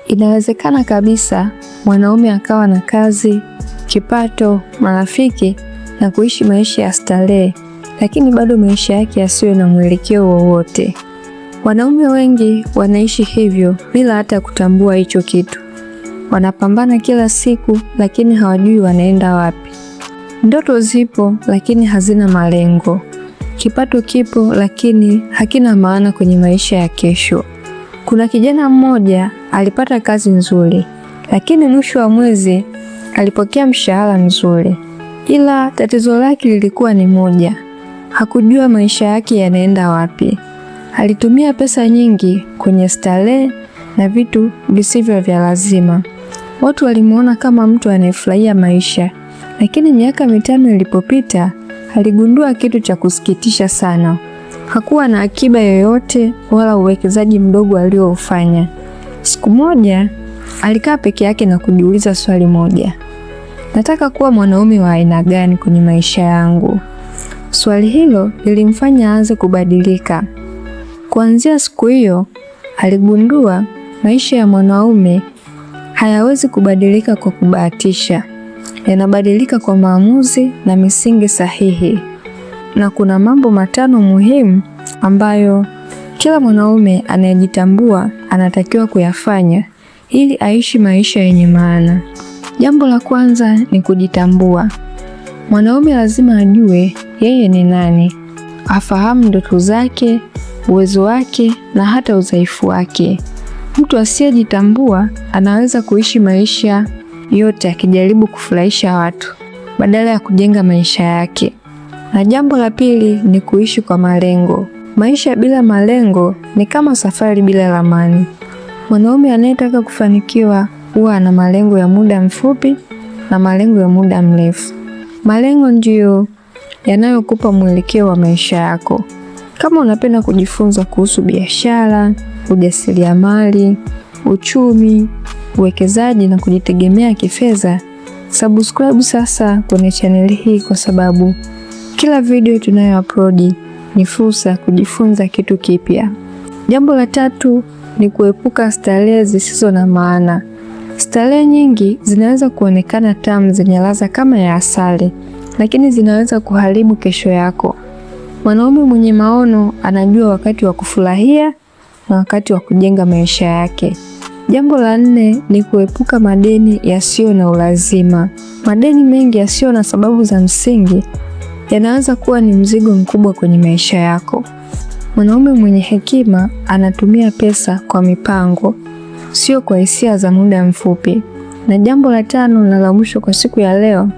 Inawezekana kabisa mwanaume akawa na kazi, kipato, marafiki na kuishi maisha ya starehe, lakini bado maisha yake yasiwe na mwelekeo wowote. Wanaume wengi wanaishi hivyo bila hata kutambua hicho kitu. Wanapambana kila siku lakini hawajui wanaenda wapi. Ndoto zipo lakini hazina malengo. Kipato kipo lakini hakina maana kwenye maisha ya kesho. Kuna kijana mmoja alipata kazi nzuri, lakini mwisho wa mwezi alipokea mshahara mzuri. Ila tatizo lake lilikuwa ni moja. Hakujua maisha yake yanaenda wapi. Alitumia pesa nyingi kwenye starehe na vitu visivyo vya lazima. Watu walimuona kama mtu anayefurahia maisha, lakini miaka 5 ilipopita, aligundua kitu cha kusikitisha sana. Hakuwa na akiba yoyote wala uwekezaji mdogo alioufanya. Siku moja, alikaa peke yake na kujiuliza swali moja. Nataka kuwa mwanaume wa aina gani kwenye maisha yangu? Swali hilo lilimfanya aanze kubadilika. Kuanzia siku hiyo, aligundua maisha ya mwanaume hayawezi kubadilika kwa kubahatisha. Yanabadilika kwa maamuzi na misingi sahihi. Na kuna mambo 5 muhimu ambayo kila mwanaume anayejitambua anatakiwa kuyafanya ili aishi maisha yenye maana. Jambo la kwanza ni kujitambua. Mwanaume lazima ajue yeye ni nani. Afahamu ndoto zake, uwezo wake na hata udhaifu wake. Mtu asiyejitambua anaweza kuishi maisha yote akijaribu kufurahisha watu badala ya kujenga maisha yake. Na jambo la pili ni kuishi kwa malengo. Maisha bila malengo ni kama safari bila ramani. Mwanaume anayetaka kufanikiwa huwa ana malengo ya muda mfupi na malengo ya muda mrefu. Malengo ndiyo yanayokupa mwelekeo wa maisha yako. Kama unapenda kujifunza kuhusu biashara, ujasiriamali, uchumi, uwekezaji na kujitegemea kifedha, subscribe sasa kwenye channel hii kwa sababu kila video tunayo-upload ni fursa ya kujifunza kitu kipya. Jambo la 3 ni kuepuka starehe zisizo na maana. Starehe nyingi zinaweza kuonekana tamu, zenye ladha kama ya asali, lakini zinaweza kuharibu kesho yako. Mwanaume mwenye maono anajua wakati wa kufurahia na wakati wa kujenga maisha yake. Jambo la 4 ni kuepuka madeni yasiyo na ulazima. Madeni mengi yasiyo na sababu za msingi yanaweza kuwa ni mzigo mkubwa kwenye maisha yako. Mwanaume mwenye hekima anatumia pesa kwa mipango, sio kwa hisia za muda mfupi. Na jambo la 5 na la mwisho kwa siku ya leo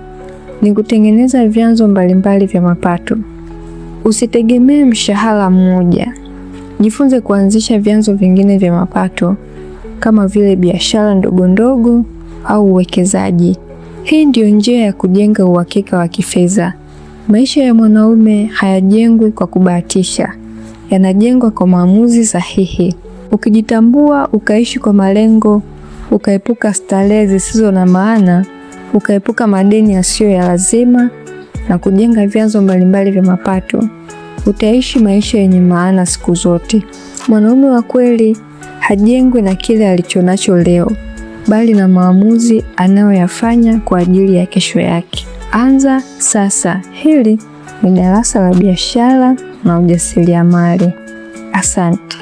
ni kutengeneza vyanzo mbalimbali vya mapato. Usitegemee mshahara mmoja. Jifunze kuanzisha vyanzo vingine vya mapato kama vile biashara ndogo ndogo au uwekezaji. Hii ndiyo njia ya kujenga uhakika wa kifedha. Maisha ya mwanaume hayajengwi kwa kubahatisha. Yanajengwa kwa maamuzi sahihi. Ukijitambua, ukaishi kwa malengo, ukaepuka starehe zisizo na maana, ukaepuka madeni yasiyo ya lazima na kujenga vyanzo mbalimbali vya mapato, utaishi maisha yenye maana siku zote. Mwanaume wa kweli hajengwi na kile alichonacho leo, bali na maamuzi anayoyafanya kwa ajili ya kesho yake. Anza sasa. Hili ni darasa la biashara na ujasiriamali. Asante.